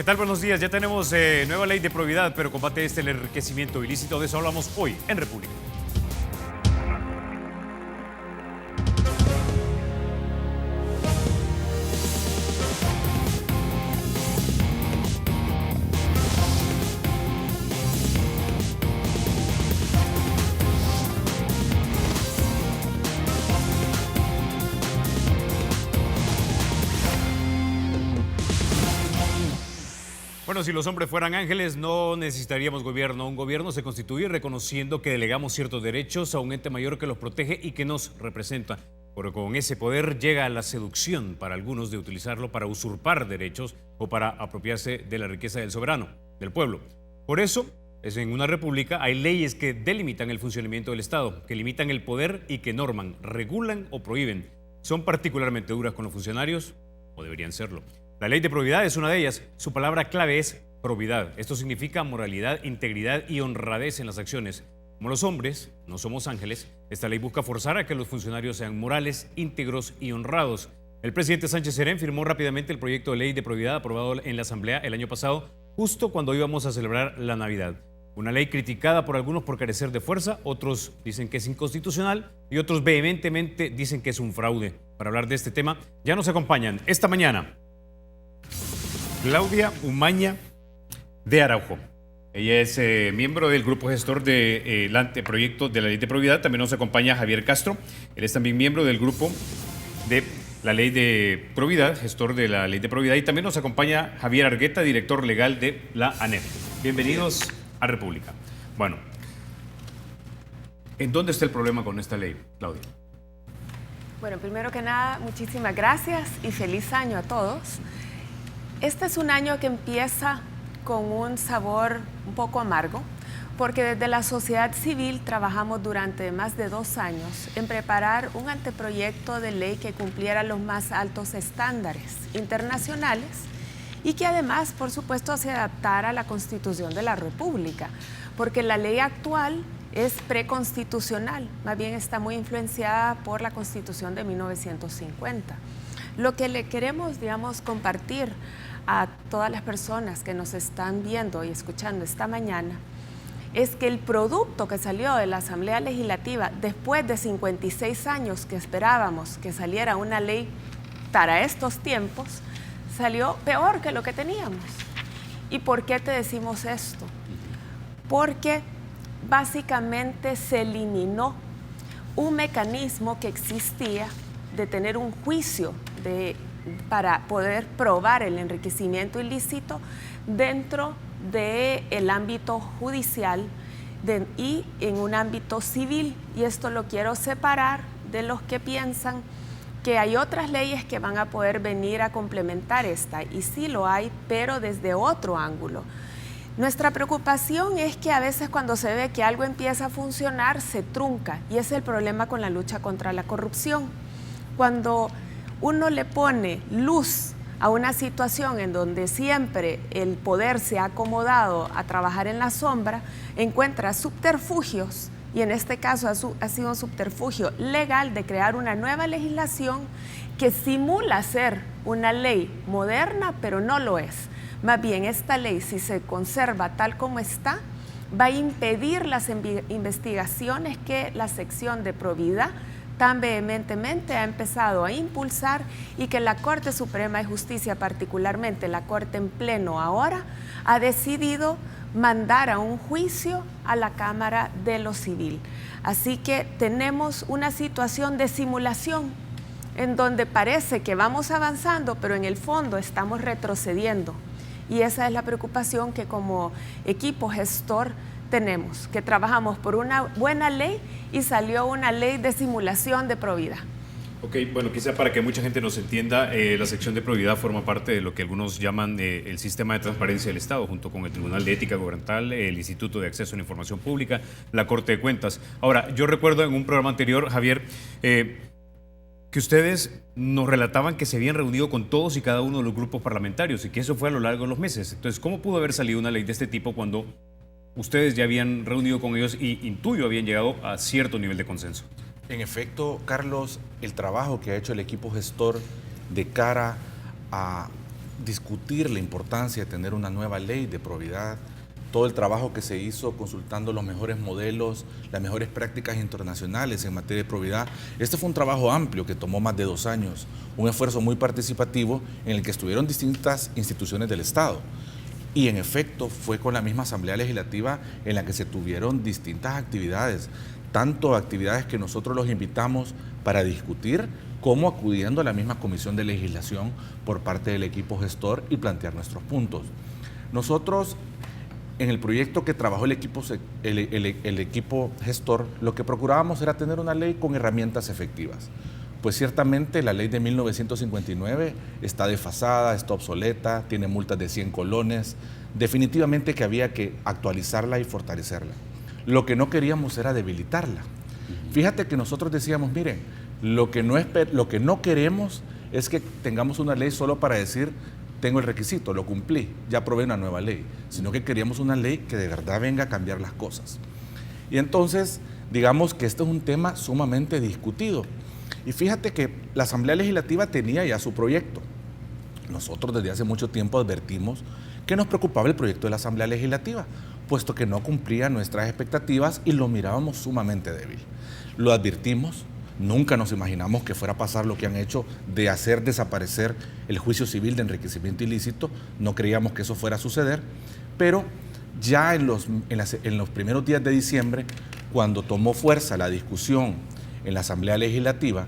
¿Qué tal? Buenos días. Ya tenemos nueva ley de probidad, pero combate el enriquecimiento ilícito. De eso hablamos hoy en República. Bueno, si los hombres fueran ángeles, no necesitaríamos gobierno. Un gobierno se constituye reconociendo que delegamos ciertos derechos a un ente mayor que los protege y que nos representa. Pero con ese poder llega la seducción para algunos de utilizarlo para usurpar derechos o para apropiarse de la riqueza del soberano, del pueblo. Por eso, en una república hay leyes que delimitan el funcionamiento del Estado, que limitan el poder y que norman, regulan o prohíben. Son particularmente duras con los funcionarios, o deberían serlo. La ley de probidad es una de ellas. Su palabra clave es probidad. Esto significa moralidad, integridad y honradez en las acciones. Como los hombres no somos ángeles, esta ley busca forzar a que los funcionarios sean morales, íntegros y honrados. El presidente Sánchez Serén firmó rápidamente el proyecto de ley de probidad aprobado en la Asamblea el año pasado, justo cuando íbamos a celebrar la Navidad. Una ley criticada por algunos por carecer de fuerza, otros dicen que es inconstitucional y otros vehementemente dicen que es un fraude. Para hablar de este tema, ya nos acompañan esta mañana Claudia Umaña de Araujo. Ella es miembro del grupo gestor del anteproyecto de la ley de probidad. También nos acompaña Javier Castro. Él es también miembro del grupo de la ley de probidad, gestor de la ley de probidad. Y también nos acompaña Javier Argueta, director legal de la ANEP. Bienvenidos a República. Bueno, ¿en dónde está el problema con esta ley, Claudia? Bueno, primero que nada, muchísimas gracias y feliz año a todos. Este es un año que empieza con un sabor un poco amargo, porque desde la sociedad civil trabajamos durante más de 2 años en preparar un anteproyecto de ley que cumpliera los más altos estándares internacionales y que además, por supuesto, se adaptara a la Constitución de la República, porque la ley actual es preconstitucional, más bien está muy influenciada por la Constitución de 1950. Lo que le queremos, digamos, compartir a todas las personas que nos están viendo y escuchando esta mañana es que el producto que salió de la Asamblea Legislativa después de 56 años que esperábamos que saliera una ley para estos tiempos, salió peor que lo que teníamos. ¿Y por qué te decimos esto? Porque básicamente se eliminó un mecanismo que existía de tener un juicio para poder probar el enriquecimiento ilícito dentro del ámbito judicial y en un ámbito civil. Y esto lo quiero separar de los que piensan que hay otras leyes que van a poder venir a complementar esta. Y sí lo hay, pero desde otro ángulo. Nuestra preocupación es que a veces cuando se ve que algo empieza a funcionar, se trunca. Y ese es el problema con la lucha contra la corrupción. Cuando uno le pone luz a una situación en donde siempre el poder se ha acomodado a trabajar en la sombra, encuentra subterfugios, y en este caso ha sido un subterfugio legal de crear una nueva legislación que simula ser una ley moderna, pero no lo es. Más bien, esta ley, si se conserva tal como está, va a impedir las investigaciones que la sección de probidad tan vehementemente ha empezado a impulsar y que la Corte Suprema de Justicia, particularmente la Corte en pleno ahora, ha decidido mandar a un juicio a la Cámara de lo Civil. Así que tenemos una situación de simulación en donde parece que vamos avanzando, pero en el fondo estamos retrocediendo. Y esa es la preocupación que como equipo gestor tenemos, que trabajamos por una buena ley y salió una ley de simulación de probidad. Ok, bueno, quizá para que mucha gente nos entienda, la sección de probidad forma parte de lo que algunos llaman el sistema de transparencia del Estado, junto con el Tribunal de Ética Gubernamental, el Instituto de Acceso a la Información Pública, la Corte de Cuentas. Ahora, yo recuerdo en un programa anterior, Javier, que ustedes nos relataban que se habían reunido con todos y cada uno de los grupos parlamentarios y que eso fue a lo largo de los meses. Entonces, ¿cómo pudo haber salido una ley de este tipo cuando ustedes ya habían reunido con ellos y intuyo habían llegado a cierto nivel de consenso? En efecto, Carlos, el trabajo que ha hecho el equipo gestor de cara a discutir la importancia de tener una nueva ley de probidad, todo el trabajo que se hizo consultando los mejores modelos, las mejores prácticas internacionales en materia de probidad. Este fue un trabajo amplio que tomó más de 2 años, un esfuerzo muy participativo en el que estuvieron distintas instituciones del Estado. Y en efecto fue con la misma Asamblea Legislativa en la que se tuvieron distintas actividades, tanto actividades que nosotros los invitamos para discutir, como acudiendo a la misma Comisión de Legislación por parte del equipo gestor y plantear nuestros puntos. Nosotros, en el proyecto que trabajó el equipo gestor, lo que procurábamos era tener una ley con herramientas efectivas. Pues ciertamente la ley de 1959 está desfasada, está obsoleta, tiene multas de 100 colones. Definitivamente que había que actualizarla y fortalecerla. Lo que no queríamos era debilitarla. Fíjate que nosotros decíamos, miren, lo que no queremos es que tengamos una ley solo para decir, tengo el requisito, lo cumplí, ya aprobé una nueva ley, sino que queríamos una ley que de verdad venga a cambiar las cosas. Y entonces, digamos que este es un tema sumamente discutido. Y fíjate que la Asamblea Legislativa tenía ya su proyecto. Nosotros desde hace mucho tiempo advertimos que nos preocupaba el proyecto de la Asamblea Legislativa, puesto que no cumplía nuestras expectativas y lo mirábamos sumamente débil. Lo advertimos. Nunca nos imaginamos que fuera a pasar lo que han hecho de hacer desaparecer el juicio civil de enriquecimiento ilícito. No creíamos que eso fuera a suceder, pero ya en los primeros días de diciembre, cuando tomó fuerza la discusión en la Asamblea Legislativa,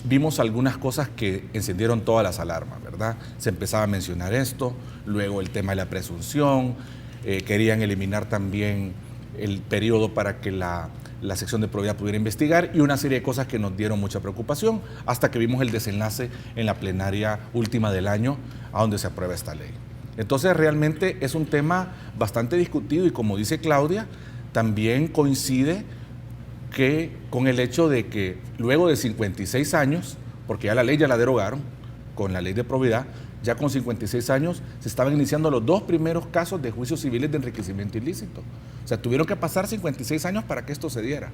vimos algunas cosas que encendieron todas las alarmas, ¿verdad? Se empezaba a mencionar esto, luego el tema de la presunción, querían eliminar también el periodo para que la sección de probidad pudiera investigar y una serie de cosas que nos dieron mucha preocupación hasta que vimos el desenlace en la plenaria última del año a donde se aprueba esta ley. Entonces realmente es un tema bastante discutido y como dice Claudia, también coincide con el hecho de que luego de 56 años, porque ya la ley ya la derogaron con la ley de probidad, ya con 56 años se estaban iniciando los 2 primeros casos de juicios civiles de enriquecimiento ilícito. O sea, tuvieron que pasar 56 años para que esto se diera.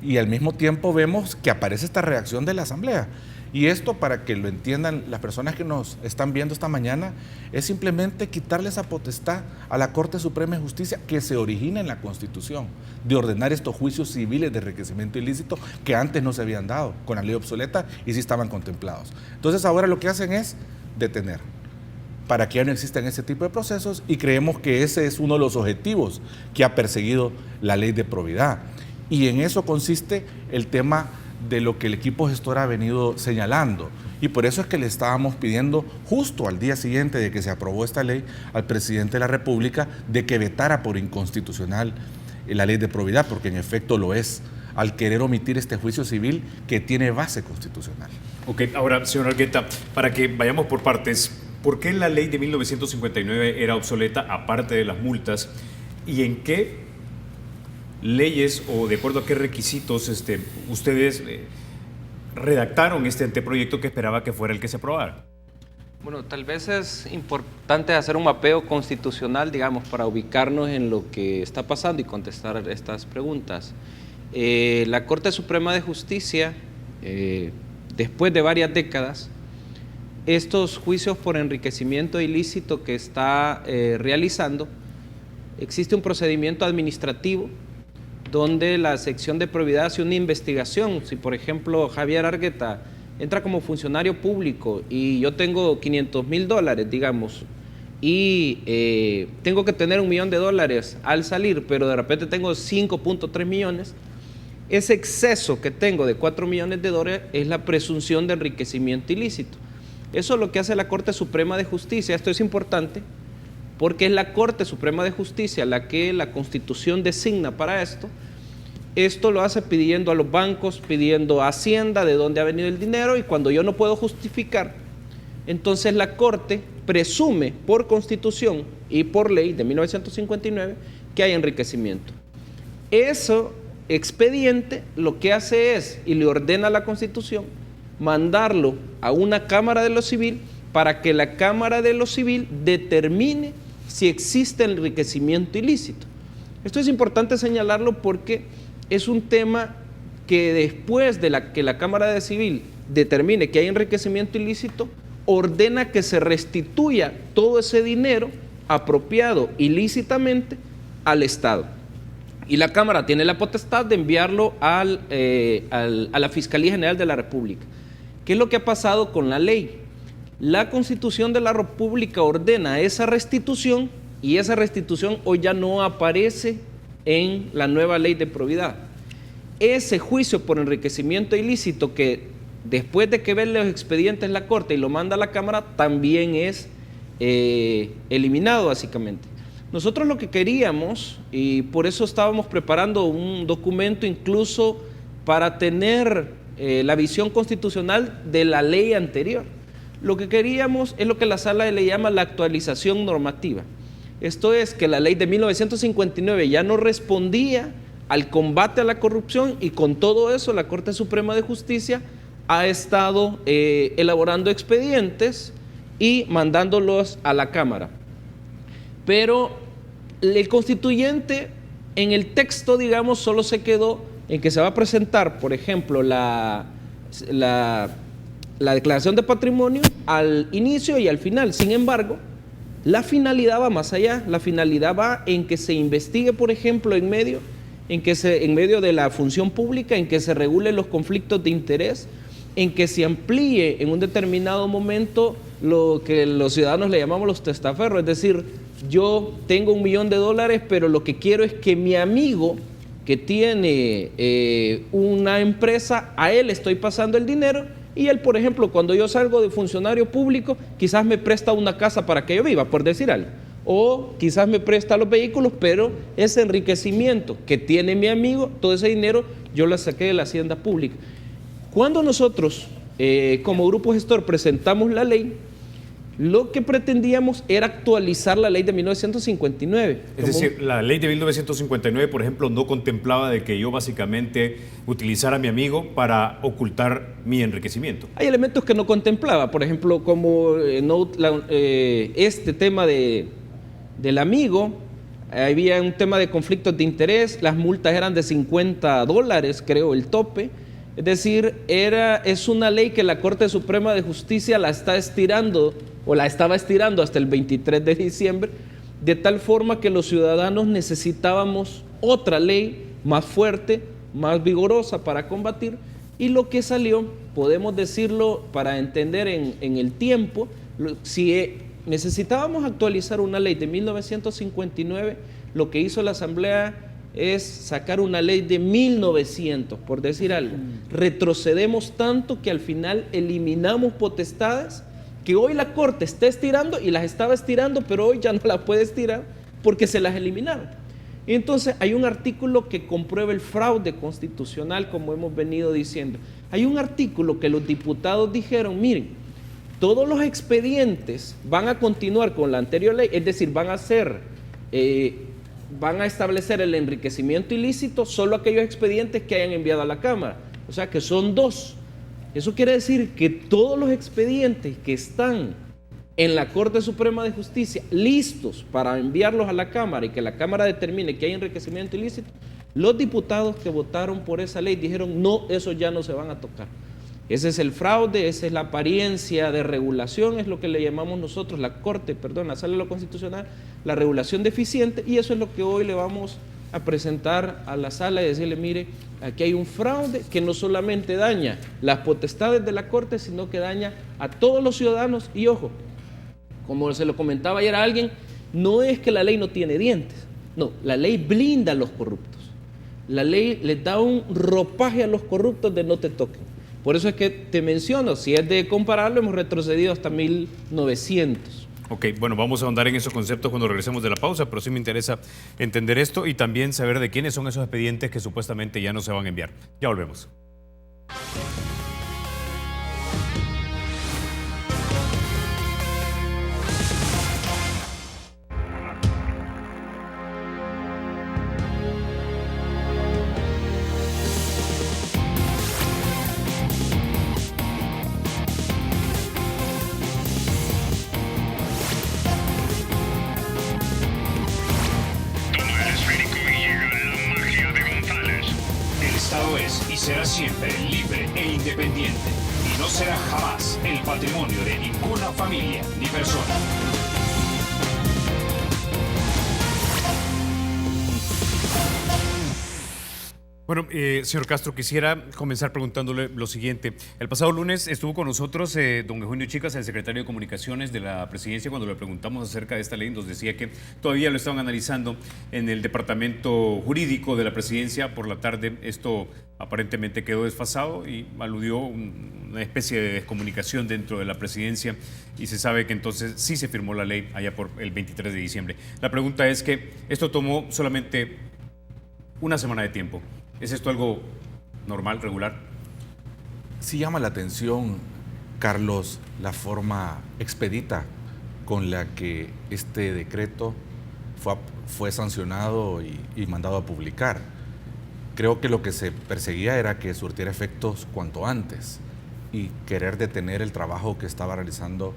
Y al mismo tiempo vemos que aparece esta reacción de la Asamblea. Y esto, para que lo entiendan las personas que nos están viendo esta mañana, es simplemente quitarle esa potestad a la Corte Suprema de Justicia que se origina en la Constitución, de ordenar estos juicios civiles de enriquecimiento ilícito que antes no se habían dado con la ley obsoleta y sí estaban contemplados. Entonces ahora lo que hacen es detener, para que ya no existan ese tipo de procesos, y creemos que ese es uno de los objetivos que ha perseguido la ley de probidad. Y en eso consiste el tema de lo que el equipo gestor ha venido señalando. Y por eso es que le estábamos pidiendo, justo al día siguiente de que se aprobó esta ley, al presidente de la República de que vetara por inconstitucional la ley de probidad, porque en efecto lo es, al querer omitir este juicio civil que tiene base constitucional. Ok, ahora, señor Argueta, para que vayamos por partes, ¿por qué la ley de 1959 era obsoleta, aparte de las multas? ¿Y en qué leyes o de acuerdo a qué requisitos ustedes redactaron este anteproyecto que esperaba que fuera el que se aprobara? Bueno, tal vez es importante hacer un mapeo constitucional, digamos, para ubicarnos en lo que está pasando y contestar estas preguntas. La Corte Suprema de Justicia, después de varias décadas, estos juicios por enriquecimiento ilícito que está realizando, existe un procedimiento administrativo donde la sección de probidad hace una investigación. Si, por ejemplo, Javier Argueta entra como funcionario público y yo tengo $500,000, digamos, y tengo que tener $1 millón al salir, pero de repente tengo 5.3 millones, ese exceso que tengo de $4 millones es la presunción de enriquecimiento ilícito. Eso es lo que hace la Corte Suprema de Justicia. Esto es importante porque es la Corte Suprema de Justicia la que la Constitución designa para esto. Esto lo hace pidiendo a los bancos, pidiendo a Hacienda de dónde ha venido el dinero, y cuando yo no puedo justificar, entonces la Corte presume por Constitución y por ley de 1959 que hay enriquecimiento. Eso expediente lo que hace es, y le ordena a la Constitución, mandarlo a una Cámara de lo Civil para que la Cámara de lo Civil determine si existe enriquecimiento ilícito. Esto es importante señalarlo porque es un tema que después de que la Cámara de Civil determine que hay enriquecimiento ilícito, ordena que se restituya todo ese dinero apropiado ilícitamente al Estado. Y la Cámara tiene la potestad de enviarlo a la Fiscalía General de la República. ¿Qué es lo que ha pasado con la ley? La Constitución de la República ordena esa restitución y esa restitución hoy ya no aparece en la nueva ley de probidad. Ese juicio por enriquecimiento ilícito que después de que ve los expedientes la Corte y lo manda a la Cámara también es eliminado básicamente. Nosotros lo que queríamos, y por eso estábamos preparando un documento incluso para tener la visión constitucional de la ley anterior. Lo que queríamos es lo que la sala le llama la actualización normativa. Esto es que la ley de 1959 ya no respondía al combate a la corrupción y con todo eso la Corte Suprema de Justicia ha estado elaborando expedientes y mandándolos a la Cámara. Pero el constituyente en el texto, digamos, solo se quedó en que se va a presentar, por ejemplo, la declaración de patrimonio al inicio y al final. Sin embargo, la finalidad va más allá. La finalidad va en que se investigue, por ejemplo, en medio de la función pública, en que se regulen los conflictos de interés, en que se amplíe en un determinado momento lo que los ciudadanos le llamamos los testaferros, es decir, yo tengo $1 millón, pero lo que quiero es que mi amigo que tiene una empresa, a él estoy pasando el dinero y él, por ejemplo, cuando yo salgo de funcionario público, quizás me presta una casa para que yo viva, por decir algo, o quizás me presta los vehículos, pero ese enriquecimiento que tiene mi amigo, todo ese dinero yo lo saqué de la hacienda pública. Cuando nosotros, como grupo gestor, presentamos la ley, lo que pretendíamos era actualizar la ley de 1959. Es decir, la ley de 1959, por ejemplo, no contemplaba de que yo básicamente utilizara a mi amigo para ocultar mi enriquecimiento. Hay elementos que no contemplaba, por ejemplo, como este tema del amigo, había un tema de conflictos de interés, las multas eran de $50, creo, el tope. Es decir, es una ley que la Corte Suprema de Justicia la está estirando o la estaba estirando hasta el 23 de diciembre, de tal forma que los ciudadanos necesitábamos otra ley más fuerte, más vigorosa para combatir, y lo que salió, podemos decirlo para entender en el tiempo, si necesitábamos actualizar una ley de 1959, lo que hizo la Asamblea es sacar una ley de 1900, por decir algo. Retrocedemos tanto que al final eliminamos potestades que hoy la Corte está estirando y las estaba estirando, pero hoy ya no las puede estirar porque se las eliminaron. Y entonces hay un artículo que comprueba el fraude constitucional, como hemos venido diciendo. Hay un artículo que los diputados dijeron, miren, todos los expedientes van a continuar con la anterior ley, es decir, van a establecer el enriquecimiento ilícito solo aquellos expedientes que hayan enviado a la Cámara. O sea que son 2. Eso quiere decir que todos los expedientes que están en la Corte Suprema de Justicia listos para enviarlos a la Cámara y que la Cámara determine que hay enriquecimiento ilícito, los diputados que votaron por esa ley dijeron no, esos ya no se van a tocar. Ese es el fraude, esa es la apariencia de regulación, es lo que le llamamos nosotros, la Sala de lo Constitucional, la regulación deficiente, y eso es lo que hoy le vamos a presentar a la sala y decirle, mire, aquí hay un fraude que no solamente daña las potestades de la Corte, sino que daña a todos los ciudadanos. Y ojo, como se lo comentaba ayer a alguien, no es que la ley no tiene dientes, no, la ley blinda a los corruptos. La ley les da un ropaje a los corruptos de no te toquen. Por eso es que te menciono, si es de compararlo, hemos retrocedido hasta 1900. Ok, bueno, vamos a ahondar en esos conceptos cuando regresemos de la pausa, pero sí me interesa entender esto y también saber de quiénes son esos expedientes que supuestamente ya no se van a enviar. Ya volvemos. Será siempre libre e independiente. no será jamás el patrimonio de ninguna familia ni persona. Bueno, señor Castro, quisiera comenzar preguntándole lo siguiente. El pasado lunes estuvo con nosotros don Eugenio Chicas, el secretario de Comunicaciones de la Presidencia. Cuando le preguntamos acerca de esta ley, nos decía que todavía lo estaban analizando en el Departamento Jurídico de la Presidencia. Por la tarde esto aparentemente quedó desfasado y aludió una especie de descomunicación dentro de la Presidencia, y se sabe que entonces sí se firmó la ley allá por el 23 de diciembre. La pregunta es que esto tomó solamente una semana de tiempo. ¿Es esto algo normal, regular? Sí llama la atención, Carlos, la forma expedita con la que este decreto fue sancionado y mandado a publicar. Creo que lo que se perseguía era que surtiera efectos cuanto antes y querer detener el trabajo que estaba realizando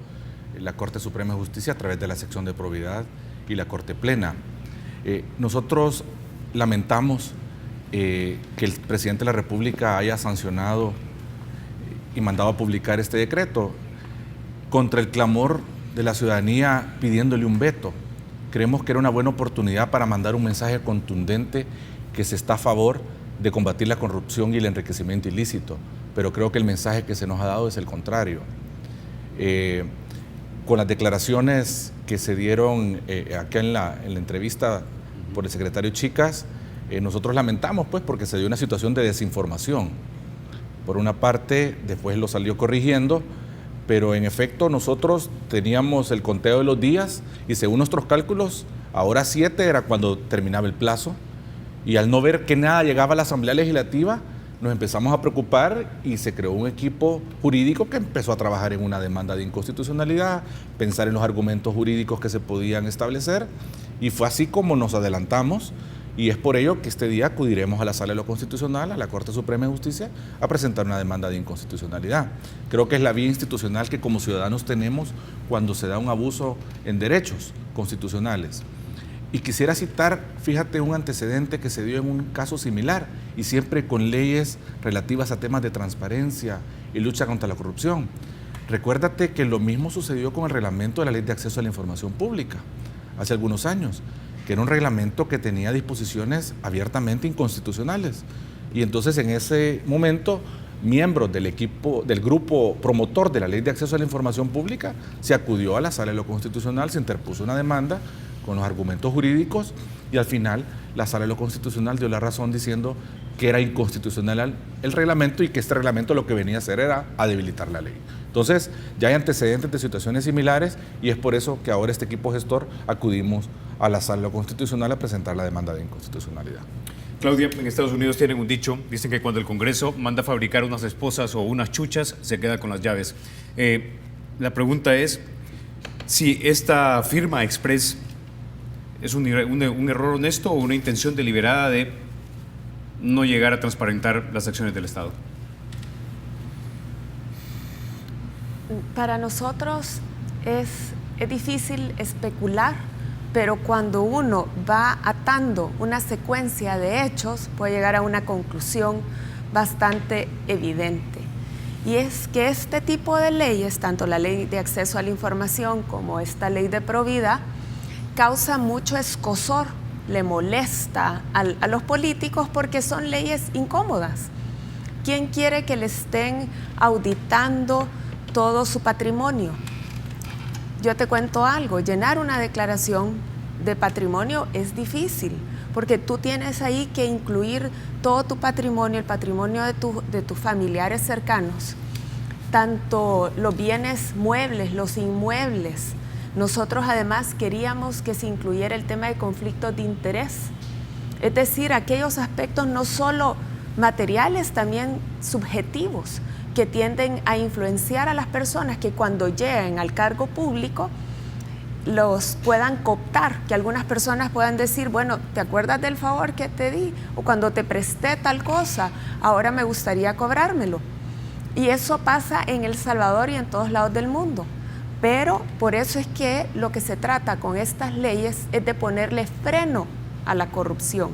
la Corte Suprema de Justicia a través de la sección de probidad y la Corte Plena. Nosotros lamentamos que el presidente de la República haya sancionado y mandado a publicar este decreto contra el clamor de la ciudadanía pidiéndole un veto. Creemos que era una buena oportunidad para mandar un mensaje contundente que se está a favor de combatir la corrupción y el enriquecimiento ilícito, pero creo que el mensaje que se nos ha dado es el contrario. Con las declaraciones que se dieron acá en la entrevista por el secretario Chicas, nosotros lamentamos pues porque se dio una situación de desinformación. Por una parte, después lo salió corrigiendo, pero en efecto nosotros teníamos el conteo de los días y según nuestros cálculos, ahora 7 era cuando terminaba el plazo, y al no ver que nada llegaba a la Asamblea Legislativa, nos empezamos a preocupar y se creó un equipo jurídico que empezó a trabajar en una demanda de inconstitucionalidad, pensar en los argumentos jurídicos que se podían establecer, y fue así como nos adelantamos. Y es por ello que este día acudiremos a la Sala de lo Constitucional, a la Corte Suprema de Justicia, a presentar una demanda de inconstitucionalidad. Creo que es la vía institucional que como ciudadanos tenemos cuando se da un abuso en derechos constitucionales. Y quisiera citar, fíjate, un antecedente que se dio en un caso similar, y siempre con leyes relativas a temas de transparencia y lucha contra la corrupción. Recuérdate que lo mismo sucedió con el reglamento de la Ley de Acceso a la Información Pública, hace algunos años, que era un reglamento que tenía disposiciones abiertamente inconstitucionales. Y entonces en ese momento, miembros del grupo promotor de la Ley de Acceso a la Información Pública se acudió a la Sala de lo Constitucional, se interpuso una demanda con los argumentos jurídicos y al final la Sala de lo Constitucional dio la razón diciendo que era inconstitucional el reglamento y que este reglamento lo que venía a hacer era a debilitar la ley. Entonces ya hay antecedentes de situaciones similares y es por eso que ahora este equipo gestor acudimos a la Sala de lo Constitucional a presentar la demanda de inconstitucionalidad. Claudia, en Estados Unidos tienen un dicho, dicen que cuando el Congreso manda a fabricar unas esposas o unas chuchas, se queda con las llaves. La pregunta es si esta firma express es un error honesto o una intención deliberada de no llegar a transparentar las acciones del Estado. Para nosotros es difícil especular, pero cuando uno va atando una secuencia de hechos, puede llegar a una conclusión bastante evidente. Y es que este tipo de leyes, tanto la Ley de Acceso a la Información como esta Ley de Probidad, causa mucho escozor, le molesta a los políticos porque son leyes incómodas. ¿Quién quiere que le estén auditando todo su patrimonio? Yo te cuento algo, llenar una declaración de patrimonio es difícil, porque tú tienes ahí que incluir todo tu patrimonio, el patrimonio de tus familiares cercanos, tanto los bienes muebles, los inmuebles. Nosotros además queríamos que se incluyera el tema de conflictos de interés, es decir, aquellos aspectos no solo materiales, también subjetivos, que tienden a influenciar a las personas que cuando lleguen al cargo público los puedan cooptar, que algunas personas puedan decir, bueno, ¿te acuerdas del favor que te di? O cuando te presté tal cosa, ahora me gustaría cobrármelo. Y eso pasa en El Salvador y en todos lados del mundo. Pero por eso es que lo que se trata con estas leyes es de ponerle freno a la corrupción.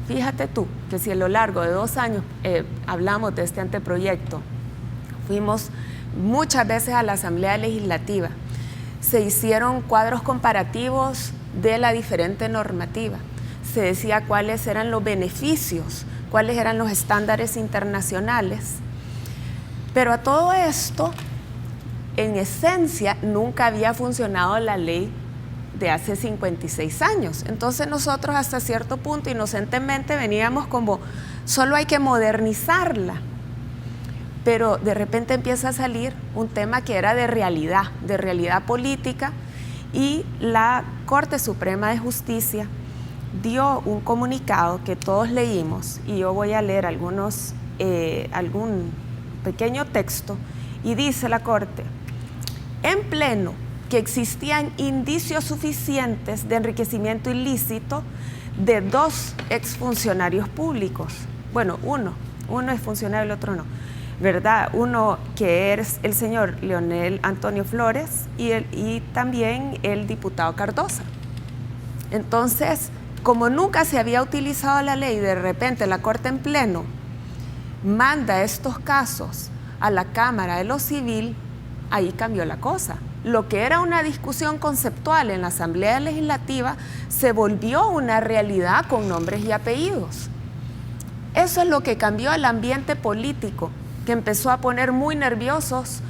Fíjate tú que si a lo largo de 2 años hablamos de este anteproyecto, Fuimos muchas veces a la Asamblea Legislativa. Se hicieron cuadros comparativos de la diferente normativa. Se decía cuáles eran los beneficios, cuáles eran los estándares internacionales. Pero a todo esto, en esencia, nunca había funcionado la ley de hace 56 años. Entonces nosotros hasta cierto punto inocentemente veníamos como, solo hay que modernizarla. Pero de repente empieza a salir un tema que era de realidad política, y la Corte Suprema de Justicia dio un comunicado que todos leímos, y yo voy a leer algún pequeño texto, y dice la Corte: en pleno que existían indicios suficientes de enriquecimiento ilícito de 2 exfuncionarios públicos. Bueno, uno es funcionario, el otro no, ¿verdad? Uno que es el señor Leonel Antonio Flores y también el diputado Cardosa. Entonces, como nunca se había utilizado la ley, de repente la Corte en pleno manda estos casos a la Cámara de lo Civil, ahí cambió la cosa. Lo que era una discusión conceptual en la Asamblea Legislativa se volvió una realidad con nombres y apellidos. Eso es lo que cambió el ambiente político, que empezó a poner muy nerviosos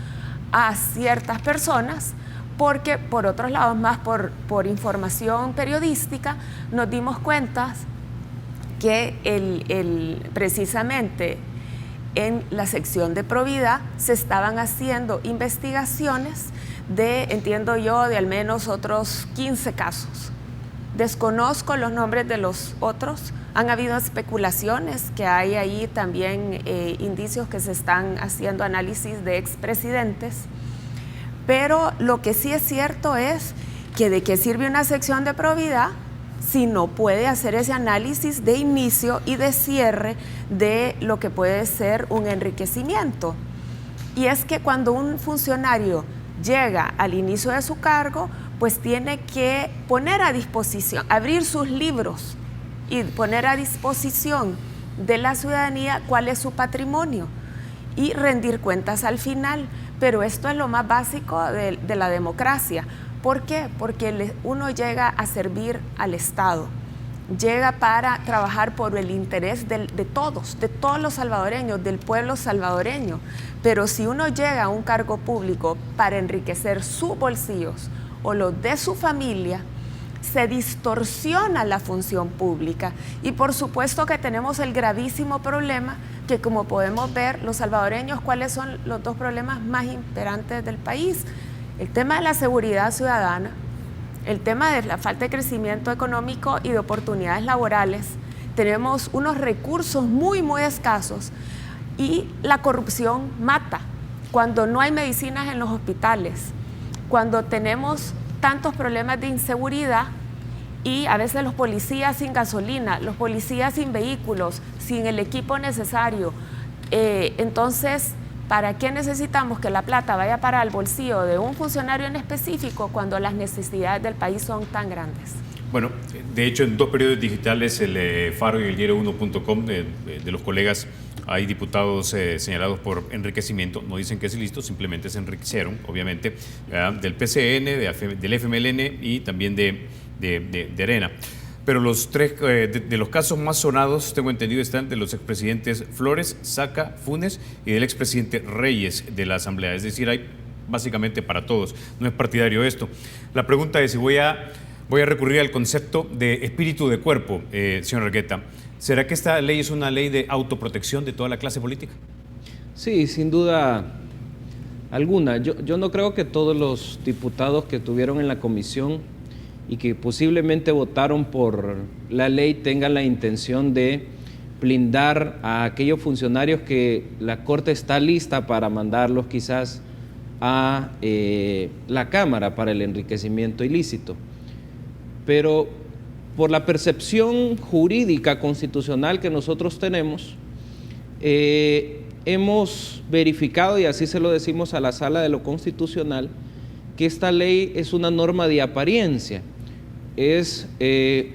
a ciertas personas, porque por otros lados, más por información periodística, nos dimos cuenta que precisamente en la sección de probidad se estaban haciendo investigaciones de, entiendo yo, de al menos otros 15 casos. Desconozco los nombres de los otros. Han habido especulaciones que hay ahí también indicios que se están haciendo análisis de expresidentes, pero lo que sí es cierto es que de qué sirve una sección de probidad si no puede hacer ese análisis de inicio y de cierre de lo que puede ser un enriquecimiento. Y es que cuando un funcionario llega al inicio de su cargo, pues tiene que poner a disposición, abrir sus libros y poner a disposición de la ciudadanía cuál es su patrimonio y rendir cuentas al final. Pero esto es lo más básico de la democracia. ¿Por qué? Porque uno llega a servir al Estado, llega para trabajar por el interés de todos los salvadoreños, del pueblo salvadoreño. Pero si uno llega a un cargo público para enriquecer sus bolsillos o los de su familia, se distorsiona la función pública. Y por supuesto que tenemos el gravísimo problema que, como podemos ver, los salvadoreños, ¿cuáles son los 2 problemas más imperantes del país? El tema de la seguridad ciudadana, el tema de la falta de crecimiento económico y de oportunidades laborales. Tenemos unos recursos muy, muy escasos, y la corrupción mata. Cuando no hay medicinas en los hospitales, cuando tenemos tantos problemas de inseguridad, y a veces los policías sin gasolina, los policías sin vehículos, sin el equipo necesario. Entonces, ¿para qué necesitamos que la plata vaya para el bolsillo de un funcionario en específico cuando las necesidades del país son tan grandes? Bueno, de hecho, en 2 periódicos digitales, el Faro y el Diario1.com, de los colegas, hay diputados señalados por enriquecimiento. No dicen que es ilícito, simplemente se enriquecieron, obviamente, del PCN, del FMLN y también de Arena. Pero los 3 de los casos más sonados, tengo entendido, están de los expresidentes Flores, Saca, Funes y del expresidente Reyes de la Asamblea. Es decir, hay básicamente para todos. No es partidario esto. La pregunta es si voy a recurrir al concepto de espíritu de cuerpo, señor Argueta. ¿Será que esta ley es una ley de autoprotección de toda la clase política? Sí, sin duda alguna. Yo no creo que todos los diputados que tuvieron en la comisión y que posiblemente votaron por la ley tengan la intención de blindar a aquellos funcionarios que la Corte está lista para mandarlos quizás a la Cámara para el enriquecimiento ilícito. Pero por la percepción jurídica constitucional que nosotros tenemos, hemos verificado, y así se lo decimos a la Sala de lo Constitucional, que esta ley es una norma de apariencia. Es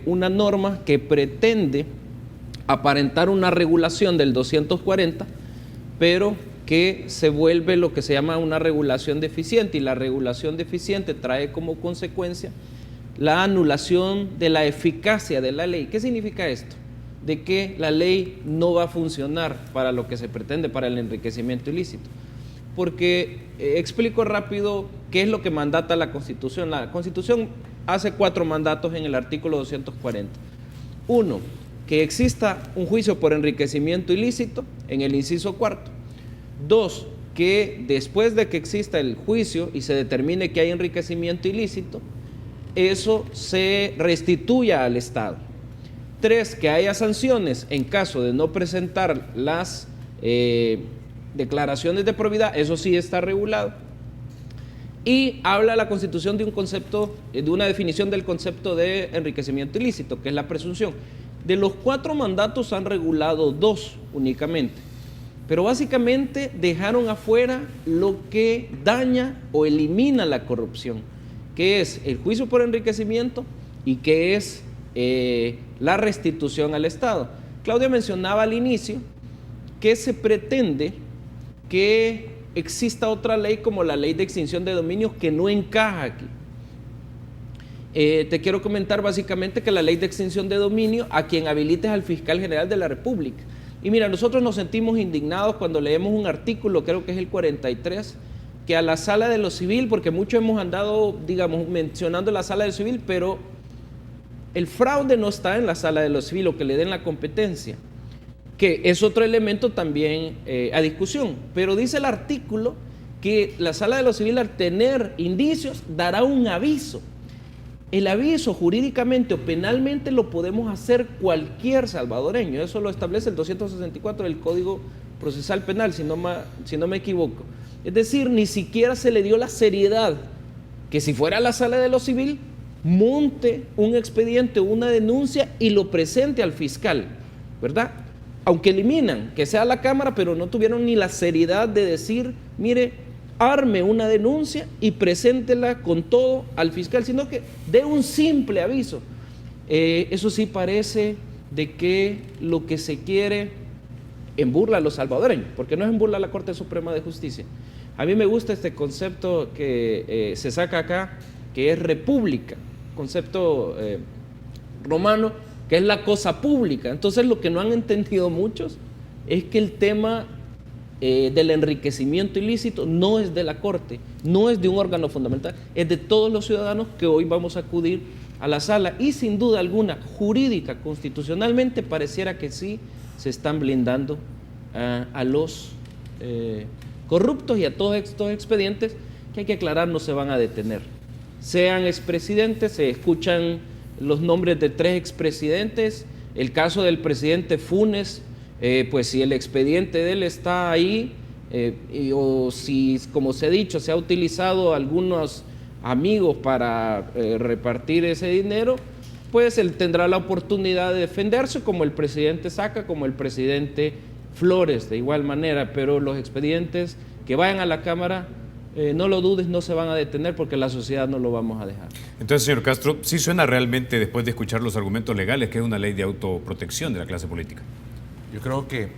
una norma que pretende aparentar una regulación del 240, pero que se vuelve lo que se llama una regulación deficiente, y la regulación deficiente trae como consecuencia la anulación de la eficacia de la ley. ¿Qué significa esto? De que la ley no va a funcionar para lo que se pretende, para el enriquecimiento ilícito. Porque explico rápido qué es lo que mandata la Constitución. La Constitución hace 4 mandatos en el artículo 240. 1, que exista un juicio por enriquecimiento ilícito en el inciso 4. 2, que después de que exista el juicio y se determine que hay enriquecimiento ilícito, eso se restituya al Estado. 3, que haya sanciones en caso de no presentar las declaraciones de probidad, eso sí está regulado. Y habla la Constitución de un concepto, de una definición del concepto de enriquecimiento ilícito, que es la presunción. De los 4 mandatos han regulado 2 únicamente, pero básicamente dejaron afuera lo que daña o elimina la corrupción, que es el juicio por enriquecimiento y que es la restitución al Estado. Claudia mencionaba al inicio que se pretende que exista otra ley como la ley de extinción de dominios que no encaja aquí. Te quiero comentar básicamente que la ley de extinción de dominio a quien habilita es al fiscal general de la República. Y mira, nosotros nos sentimos indignados cuando leemos un artículo, creo que es el 43, que a la sala de lo civil, porque muchos hemos andado, digamos, mencionando la sala de lo civil, pero el fraude no está en la sala de lo civil, o que le den la competencia, que es otro elemento también a discusión. Pero dice el artículo que la sala de lo civil, al tener indicios, dará un aviso. El aviso jurídicamente o penalmente lo podemos hacer cualquier salvadoreño. Eso lo establece el 264 del Código Procesal Penal, si no me equivoco. Es decir, ni siquiera se le dio la seriedad que si fuera la sala de lo civil, monte un expediente o una denuncia y lo presente al fiscal, ¿verdad? Aunque eliminan que sea la Cámara, pero no tuvieron ni la seriedad de decir, mire, arme una denuncia y preséntela con todo al fiscal, sino que dé un simple aviso. Eso sí parece de que lo que se quiere en burla a los salvadoreños, porque no es en burla a la Corte Suprema de Justicia. A mí me gusta este concepto que se saca acá, que es república, concepto romano, que es la cosa pública. Entonces lo que no han entendido muchos es que el tema del enriquecimiento ilícito no es de la Corte, no es de un órgano fundamental, es de todos los ciudadanos que hoy vamos a acudir a la sala, y sin duda alguna, jurídica, constitucionalmente, pareciera que sí se están blindando a los corruptos y a todos estos expedientes que hay que aclarar no se van a detener. Sean expresidentes, se escuchan los nombres de 3 expresidentes, el caso del presidente Funes, pues si el expediente de él está ahí, o si, como se ha dicho, se ha utilizado algunos amigos para repartir ese dinero, pues él tendrá la oportunidad de defenderse, como el presidente Saca, como el presidente Flores, de igual manera. Pero los expedientes que vayan a la Cámara, no lo dudes, no se van a detener, porque la sociedad no lo vamos a dejar. Entonces, señor Castro, sí suena realmente, después de escuchar los argumentos legales, que es una ley de autoprotección de la clase política. Yo creo que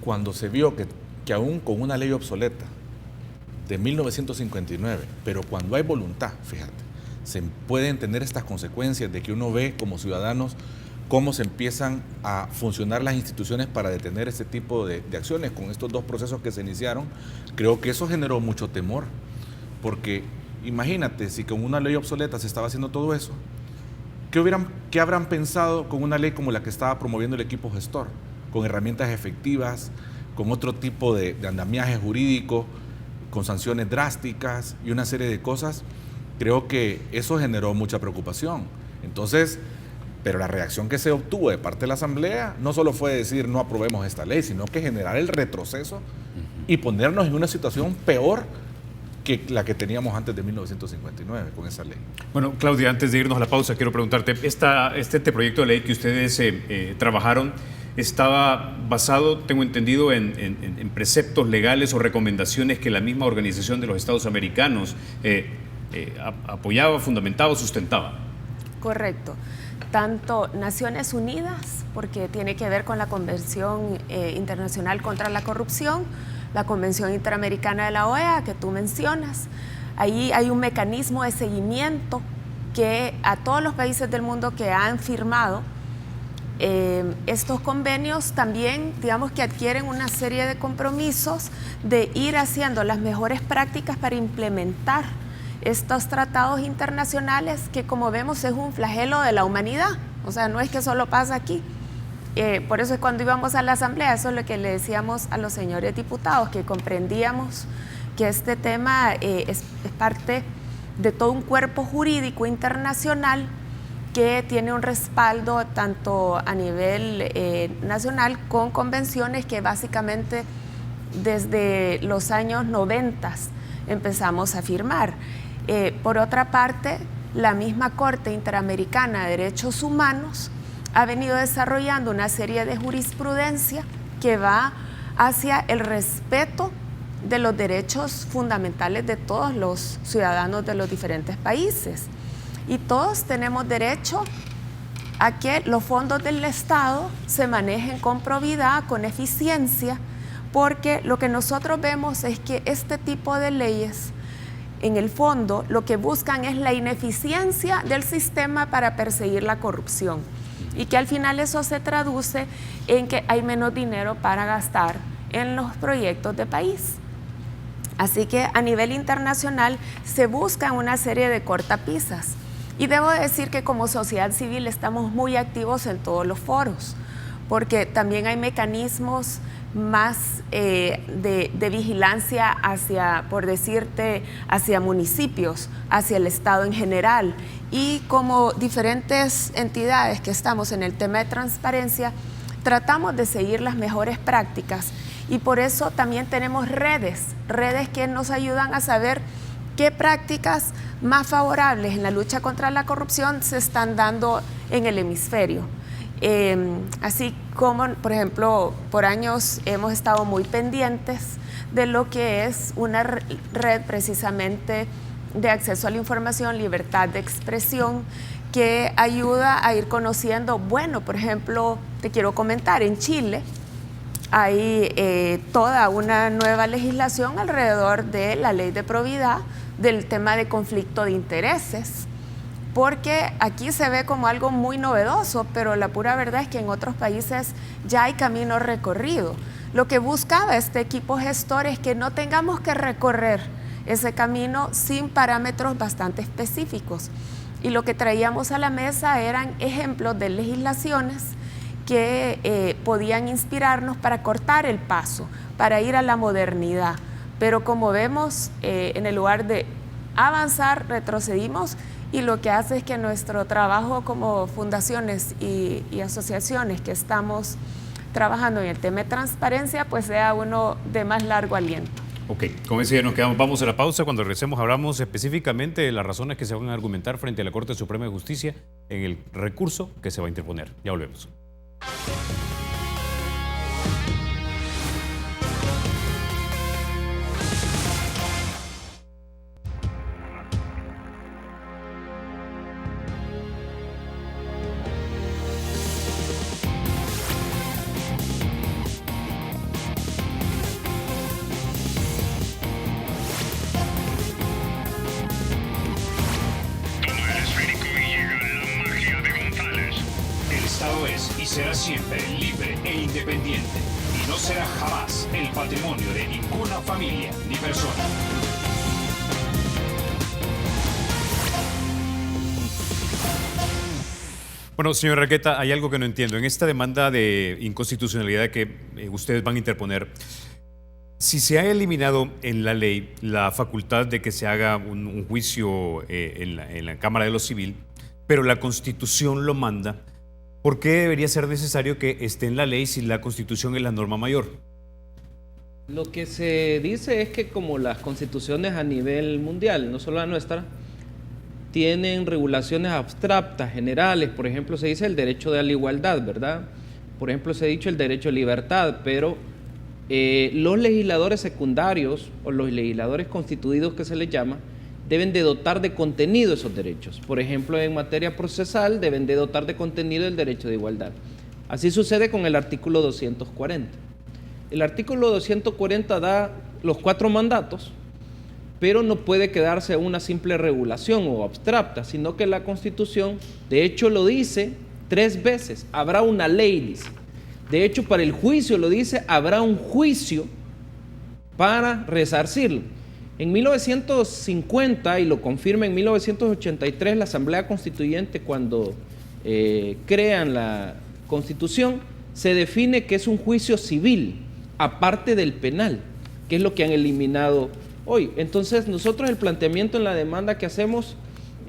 cuando se vio que aún con una ley obsoleta de 1959, pero cuando hay voluntad, fíjate, se pueden tener estas consecuencias de que uno ve como ciudadanos cómo se empiezan a funcionar las instituciones para detener este tipo de acciones con estos 2 procesos que se iniciaron. Creo que eso generó mucho temor, porque imagínate, si con una ley obsoleta se estaba haciendo todo eso, ¿qué habrán pensado con una ley como la que estaba promoviendo el equipo gestor? Con herramientas efectivas, con otro tipo de andamiaje jurídico, con sanciones drásticas y una serie de cosas. Creo que eso generó mucha preocupación. Entonces, pero la reacción que se obtuvo de parte de la Asamblea no solo fue decir no aprobemos esta ley, sino que generar el retroceso y ponernos en una situación peor que la que teníamos antes de 1959 con esa ley. Bueno, Claudia, antes de irnos a la pausa, quiero preguntarte, este proyecto de ley que ustedes trabajaron estaba basado, tengo entendido, en preceptos legales o recomendaciones que la misma Organización de los Estados Americanos apoyaba, fundamentaba o sustentaba. Correcto. Tanto Naciones Unidas, porque tiene que ver con la Convención Internacional contra la Corrupción, la Convención Interamericana de la OEA que tú mencionas. Ahí hay un mecanismo de seguimiento que a todos los países del mundo que han firmado estos convenios también, digamos que adquieren una serie de compromisos de ir haciendo las mejores prácticas para implementar estos tratados internacionales que, como vemos, es un flagelo de la humanidad. O sea, no es que solo pasa aquí. Por eso es cuando íbamos a la asamblea, eso es lo que le decíamos a los señores diputados, que comprendíamos que este tema es parte de todo un cuerpo jurídico internacional que tiene un respaldo tanto a nivel nacional con convenciones que básicamente desde los años 90 empezamos a firmar. Por otra parte, la misma Corte Interamericana de Derechos Humanos ha venido desarrollando una serie de jurisprudencia que va hacia el respeto de los derechos fundamentales de todos los ciudadanos de los diferentes países. Y todos tenemos derecho a que los fondos del Estado se manejen con probidad, con eficiencia, porque lo que nosotros vemos es que este tipo de leyes, en el fondo, lo que buscan es la ineficiencia del sistema para perseguir la corrupción y que al final eso se traduce en que hay menos dinero para gastar en los proyectos de país. Así que a nivel internacional se buscan una serie de cortapisas. Y debo decir que como sociedad civil estamos muy activos en todos los foros, porque también hay mecanismos más de vigilancia hacia, por decirte, hacia municipios, hacia el Estado en general. Y como diferentes entidades que estamos en el tema de transparencia, tratamos de seguir las mejores prácticas y por eso también tenemos redes que nos ayudan a saber qué prácticas más favorables en la lucha contra la corrupción se están dando en el hemisferio. Así como, por ejemplo, por años hemos estado muy pendientes de lo que es una red precisamente de acceso a la información, libertad de expresión, que ayuda a ir conociendo, bueno, por ejemplo, te quiero comentar, en Chile hay toda una nueva legislación alrededor de la ley de probidad, del tema de conflicto de intereses, porque aquí se ve como algo muy novedoso, pero la pura verdad es que en otros países ya hay camino recorrido. Lo que buscaba este equipo gestor es que no tengamos que recorrer ese camino sin parámetros bastante específicos. Y lo que traíamos a la mesa eran ejemplos de legislaciones que podían inspirarnos para cortar el paso, para ir a la modernidad. Pero como vemos, en el lugar de avanzar, retrocedimos y lo que hace es que nuestro trabajo como fundaciones y asociaciones que estamos trabajando en el tema de transparencia, pues sea uno de más largo aliento. Ok, con eso ya nos quedamos. Vamos a la pausa. Cuando regresemos hablamos específicamente de las razones que se van a argumentar frente a la Corte Suprema de Justicia en el recurso que se va a interponer. Ya volvemos. Será siempre libre e independiente y no será jamás el patrimonio de ninguna familia ni persona. Bueno, señor Raqueta, hay algo que no entiendo. En esta demanda de inconstitucionalidad que ustedes van a interponer, si se ha eliminado en la ley la facultad de que se haga un juicio en la Cámara de lo Civil, pero la Constitución lo manda, ¿por qué debería ser necesario que esté en la ley si la Constitución es la norma mayor? Lo que se dice es que como las constituciones a nivel mundial, no solo la nuestra, tienen regulaciones abstractas, generales. Por ejemplo, se dice el derecho de la igualdad, ¿verdad? Por ejemplo, se ha dicho el derecho a libertad, pero los legisladores secundarios o los legisladores constituidos que se les llama, deben de dotar de contenido esos derechos. Por ejemplo, en materia procesal deben de dotar de contenido el derecho de igualdad. Así sucede con el artículo 240. El artículo 240 da los 4 mandatos, pero no puede quedarse a una simple regulación o abstracta, sino que la Constitución, de hecho, lo dice 3 veces. Habrá una ley, dice. De hecho, para el juicio lo dice, habrá un juicio para resarcirlo. En 1950, y lo confirma en 1983, la Asamblea Constituyente, cuando crean la Constitución, se define que es un juicio civil, aparte del penal, que es lo que han eliminado hoy. Entonces, nosotros el planteamiento en la demanda que hacemos,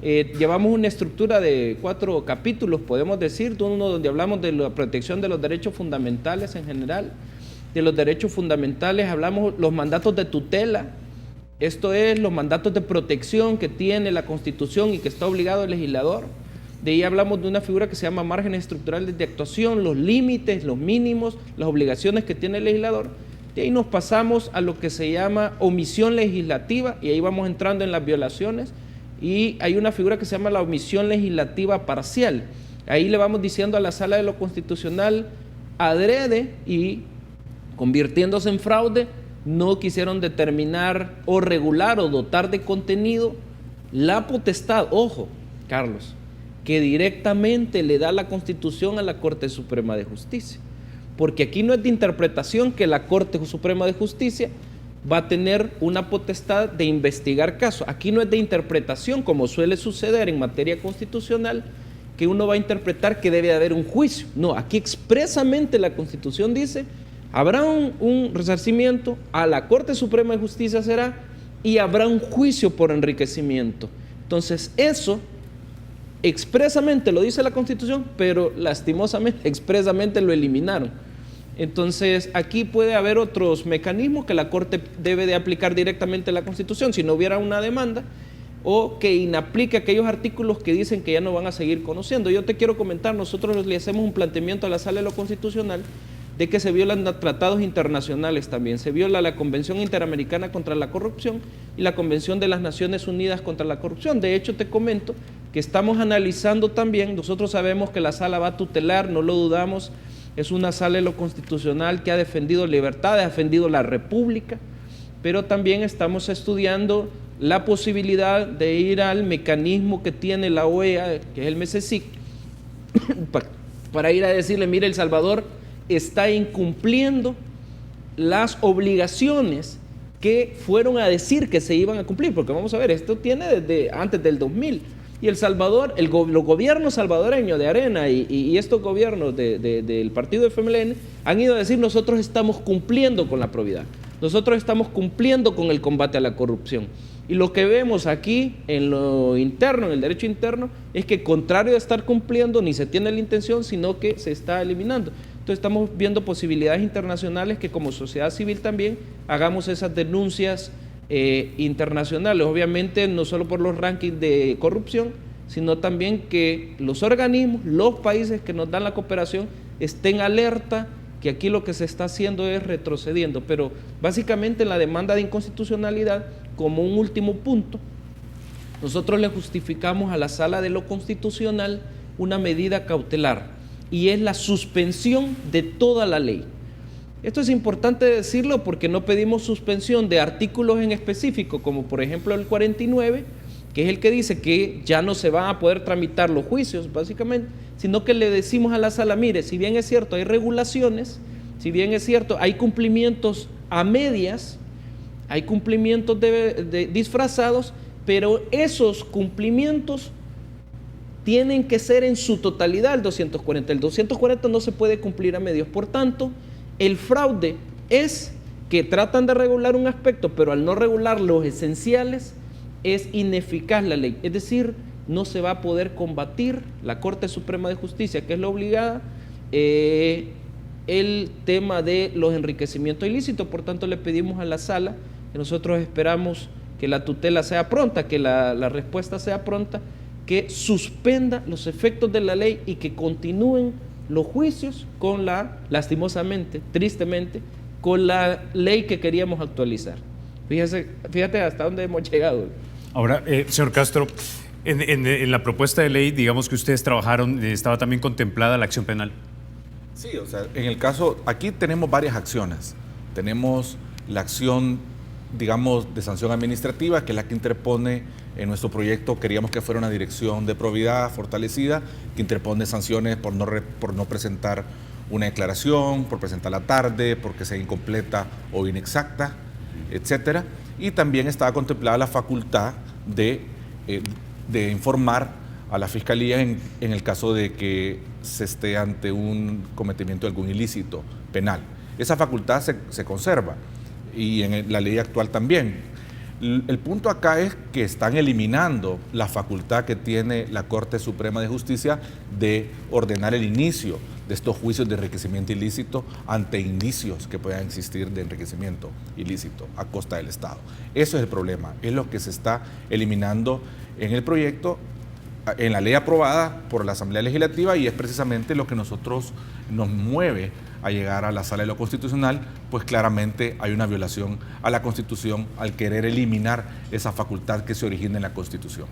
llevamos una estructura de 4 capítulos, podemos decir, uno donde hablamos de la protección de los derechos fundamentales en general. De los derechos fundamentales hablamos los mandatos de tutela, esto es los mandatos de protección que tiene la Constitución y que está obligado el legislador. De ahí hablamos de una figura que se llama márgenes estructurales de actuación, los límites, los mínimos, las obligaciones que tiene el legislador. De ahí nos pasamos a lo que se llama omisión legislativa, y ahí vamos entrando en las violaciones, y hay una figura que se llama la omisión legislativa parcial. Ahí le vamos diciendo a la Sala de lo Constitucional, adrede y convirtiéndose en fraude, no quisieron determinar o regular o dotar de contenido la potestad, ojo, Carlos, que directamente le da la Constitución a la Corte Suprema de Justicia. Porque aquí no es de interpretación que la Corte Suprema de Justicia va a tener una potestad de investigar casos. Aquí no es de interpretación, como suele suceder en materia constitucional, que uno va a interpretar que debe haber un juicio. No, aquí expresamente la Constitución dice, habrá un resarcimiento, a la Corte Suprema de Justicia será, y habrá un juicio por enriquecimiento. Entonces, eso expresamente lo dice la Constitución, pero lastimosamente, expresamente lo eliminaron. Entonces, aquí puede haber otros mecanismos que la Corte debe de aplicar directamente la Constitución, si no hubiera una demanda, o que inaplique aquellos artículos que dicen que ya no van a seguir conociendo. Yo te quiero comentar, nosotros le hacemos un planteamiento a la Sala de lo Constitucional de que se violan tratados internacionales también, se viola la Convención Interamericana contra la Corrupción y la Convención de las Naciones Unidas contra la Corrupción. De hecho, te comento que estamos analizando también, nosotros sabemos que la Sala va a tutelar, no lo dudamos, es una Sala de lo Constitucional que ha defendido libertad, ha defendido la República, pero también estamos estudiando la posibilidad de ir al mecanismo que tiene la OEA, que es el MECECIC, para ir a decirle, mire, El Salvador está incumpliendo las obligaciones que fueron a decir que se iban a cumplir, porque vamos a ver, esto tiene desde antes del 2000, y El Salvador, los gobiernos salvadoreños de Arena y estos gobiernos del partido de FMLN han ido a decir, nosotros estamos cumpliendo con la probidad, nosotros estamos cumpliendo con el combate a la corrupción. Y lo que vemos aquí en lo interno, en el derecho interno, es que contrario de estar cumpliendo, ni se tiene la intención, sino que se está eliminando. Entonces estamos viendo posibilidades internacionales que como sociedad civil también hagamos esas denuncias internacionales. Obviamente no solo por los rankings de corrupción, sino también que los organismos, los países que nos dan la cooperación estén alerta que aquí lo que se está haciendo es retrocediendo. Pero básicamente en la demanda de inconstitucionalidad, como un último punto, nosotros le justificamos a la Sala de lo Constitucional una medida cautelar, y es la suspensión de toda la ley. Esto es importante decirlo porque no pedimos suspensión de artículos en específico, como por ejemplo el 49, que es el que dice que ya no se van a poder tramitar los juicios, básicamente, sino que le decimos a la Sala, mire, si bien es cierto, hay regulaciones, si bien es cierto, hay cumplimientos a medias, hay cumplimientos disfrazados, pero esos cumplimientos tienen que ser en su totalidad el 240. El 240 no se puede cumplir a medios. Por tanto, el fraude es que tratan de regular un aspecto, pero al no regular los esenciales, es ineficaz la ley. Es decir, no se va a poder combatir la Corte Suprema de Justicia, que es la obligada, el tema de los enriquecimientos ilícitos. Por tanto, le pedimos a la Sala, que nosotros esperamos que la tutela sea pronta, que la respuesta sea pronta, que suspenda los efectos de la ley y que continúen los juicios con lastimosamente, tristemente, con la ley que queríamos actualizar. Fíjate hasta dónde hemos llegado. Ahora, señor Castro, en la propuesta de ley, digamos que ustedes trabajaron, estaba también contemplada la acción penal. Sí, o sea, en el caso, aquí tenemos varias acciones. Tenemos la acción, digamos, de sanción administrativa, que es la que interpone en nuestro proyecto. Queríamos que fuera una dirección de probidad fortalecida, que interpone sanciones por no presentar una declaración, por presentarla tarde, porque sea incompleta o inexacta, etcétera. Y también estaba contemplada la facultad de informar a la Fiscalía en el caso de que se esté ante un cometimiento de algún ilícito penal. Esa facultad se conserva y en la ley actual también. El punto acá es que están eliminando la facultad que tiene la Corte Suprema de Justicia de ordenar el inicio de estos juicios de enriquecimiento ilícito ante indicios que puedan existir de enriquecimiento ilícito a costa del Estado. Eso es el problema, es lo que se está eliminando en el proyecto, en la ley aprobada por la Asamblea Legislativa, y es precisamente lo que nosotros nos mueve a llegar a la Sala de lo Constitucional, pues claramente hay una violación a la Constitución al querer eliminar esa facultad que se origina en la Constitución.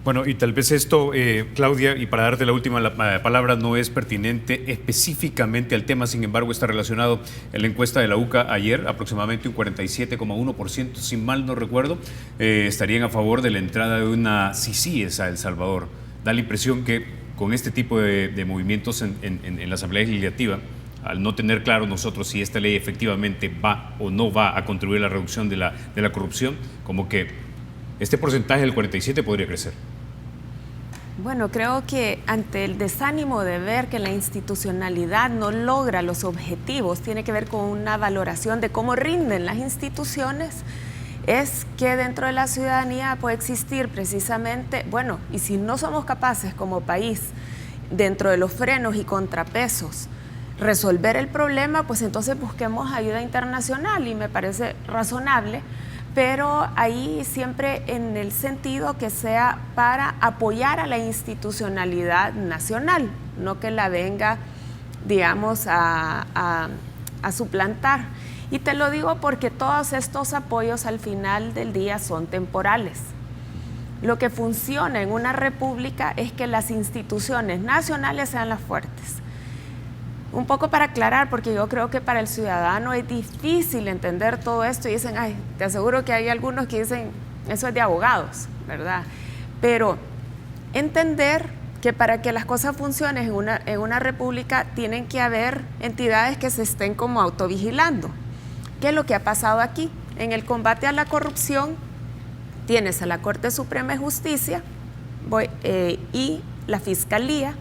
Bueno, y tal vez esto, Claudia, y para darte la última palabra, no es pertinente específicamente al tema, sin embargo está relacionado en la encuesta de la UCA ayer, aproximadamente un 47,1%, si mal no recuerdo, estarían a favor de la entrada de una CICIES a El Salvador. Da la impresión que con este tipo de movimientos en la Asamblea Legislativa, al no tener claro nosotros si esta ley efectivamente va o no va a contribuir a la reducción de la corrupción, como que este porcentaje del 47 podría crecer. Bueno, creo que ante el desánimo de ver que la institucionalidad no logra los objetivos, tiene que ver con una valoración de cómo rinden las instituciones, es que dentro de la ciudadanía puede existir precisamente, bueno, y si no somos capaces como país, dentro de los frenos y contrapesos, resolver el problema, pues entonces busquemos ayuda internacional, y me parece razonable, pero ahí siempre en el sentido que sea para apoyar a la institucionalidad nacional, no que la venga, digamos, a suplantar. Y te lo digo porque todos estos apoyos al final del día son temporales. Lo que funciona en una república es que las instituciones nacionales sean las fuertes. Un poco para aclarar, porque yo creo que para el ciudadano es difícil entender todo esto y dicen, ay, te aseguro que hay algunos que dicen, eso es de abogados, ¿verdad? Pero entender que para que las cosas funcionen en una república tienen que haber entidades que se estén como autovigilando. ¿Qué es lo que ha pasado aquí? En el combate a la corrupción tienes a la Corte Suprema de Justicia y la Fiscalía,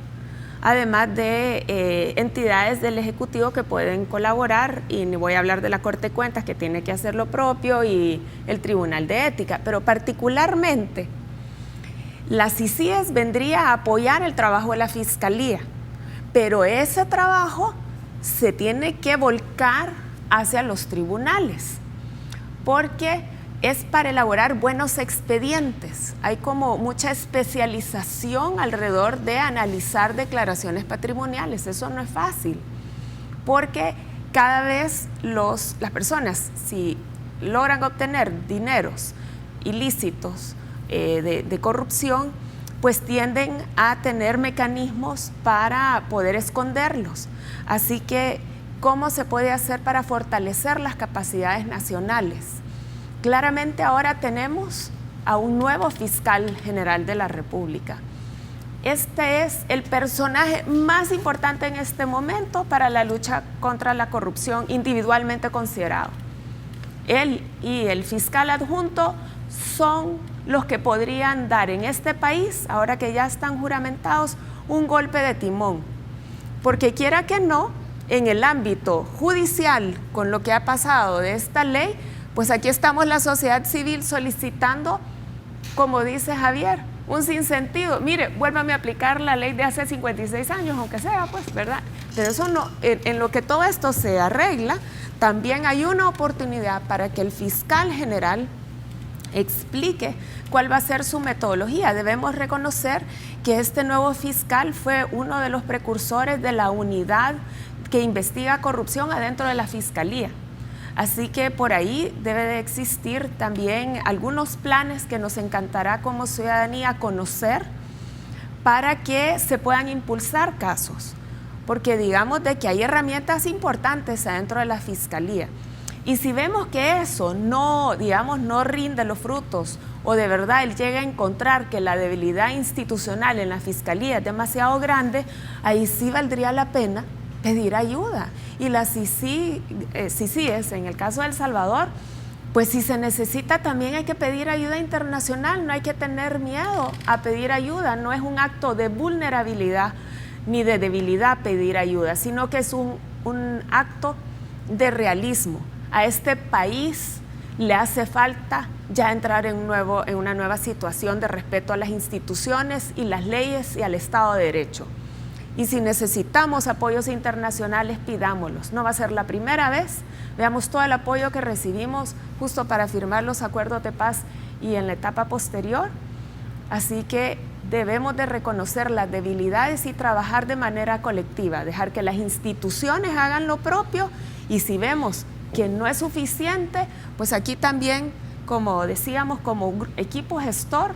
además de entidades del Ejecutivo que pueden colaborar, y ni voy a hablar de la Corte de Cuentas, que tiene que hacer lo propio, y el Tribunal de Ética, pero particularmente la CICIES vendría a apoyar el trabajo de la Fiscalía, pero ese trabajo se tiene que volcar hacia los tribunales, porque es para elaborar buenos expedientes. Hay como mucha especialización alrededor de analizar declaraciones patrimoniales. Eso no es fácil, porque cada vez las personas, si logran obtener dineros ilícitos de corrupción, pues tienden a tener mecanismos para poder esconderlos. Así que, ¿cómo se puede hacer para fortalecer las capacidades nacionales? Claramente ahora tenemos a un nuevo fiscal general de la República. Este es el personaje más importante en este momento para la lucha contra la corrupción, individualmente considerado. Él y el fiscal adjunto son los que podrían dar en este país, ahora que ya están juramentados, un golpe de timón. Porque quiera que no, en el ámbito judicial, con lo que ha pasado de esta ley, pues aquí estamos la sociedad civil solicitando, como dice Javier, un sinsentido. Mire, vuélvame a aplicar la ley de hace 56 años, aunque sea, pues, ¿verdad? Pero eso no, en lo que todo esto se arregla, también hay una oportunidad para que el fiscal general explique cuál va a ser su metodología. Debemos reconocer que este nuevo fiscal fue uno de los precursores de la unidad que investiga corrupción adentro de la Fiscalía. Así que por ahí debe de existir también algunos planes que nos encantará como ciudadanía conocer para que se puedan impulsar casos, porque digamos de que hay herramientas importantes adentro de la Fiscalía. Y si vemos que eso no, digamos, no rinde los frutos o de verdad él llega a encontrar que la debilidad institucional en la Fiscalía es demasiado grande, ahí sí valdría la pena pedir ayuda. Y las CICIES, en el caso de El Salvador, pues si se necesita también hay que pedir ayuda internacional, no hay que tener miedo a pedir ayuda, no es un acto de vulnerabilidad ni de debilidad pedir ayuda, sino que es un acto de realismo. A este país le hace falta ya entrar en una nueva situación de respeto a las instituciones y las leyes y al Estado de Derecho. Y si necesitamos apoyos internacionales, pidámoslos. No va a ser la primera vez. Veamos todo el apoyo que recibimos justo para firmar los acuerdos de paz y en la etapa posterior. Así que debemos de reconocer las debilidades y trabajar de manera colectiva, dejar que las instituciones hagan lo propio y si vemos que no es suficiente, pues aquí también, como decíamos, como equipo gestor,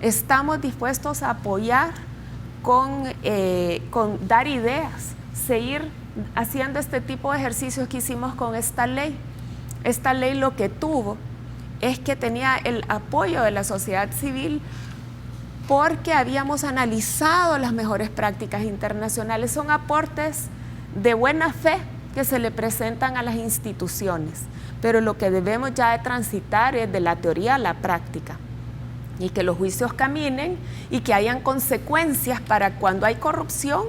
estamos dispuestos a apoyar con dar ideas, seguir haciendo este tipo de ejercicios que hicimos con esta ley. Esta ley lo que tuvo es que tenía el apoyo de la sociedad civil porque habíamos analizado las mejores prácticas internacionales. Son aportes de buena fe que se le presentan a las instituciones, pero lo que debemos ya de transitar es de la teoría a la práctica y que los juicios caminen y que hayan consecuencias para cuando hay corrupción,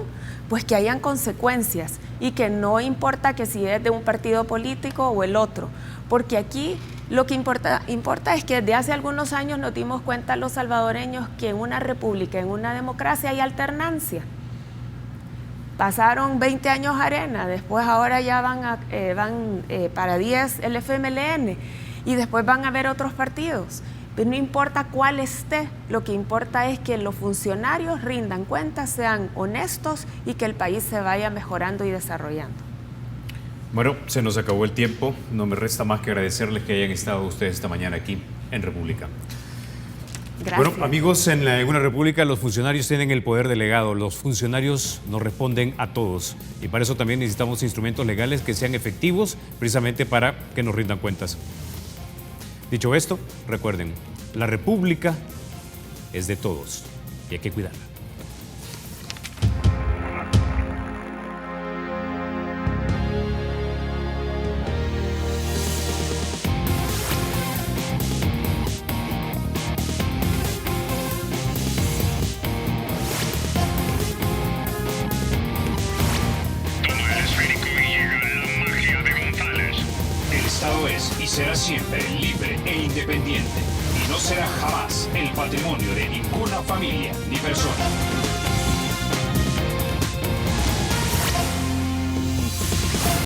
pues que hayan consecuencias y que no importa que si es de un partido político o el otro, porque aquí lo que importa es que desde hace algunos años nos dimos cuenta los salvadoreños que en una república, en una democracia hay alternancia. Pasaron 20 años Arena, después ahora ya van para 10 el FMLN y después van a haber otros partidos. Pero no importa cuál esté, lo que importa es que los funcionarios rindan cuentas, sean honestos y que el país se vaya mejorando y desarrollando. Bueno, se nos acabó el tiempo. No me resta más que agradecerles que hayan estado ustedes esta mañana aquí en República. Gracias. Bueno, amigos, en una república los funcionarios tienen el poder delegado. Los funcionarios nos responden a todos. Y para eso también necesitamos instrumentos legales que sean efectivos, precisamente para que nos rindan cuentas. Dicho esto, recuerden, la república es de todos y hay que cuidarla. Será siempre libre e independiente y no será jamás el patrimonio de ninguna familia ni persona.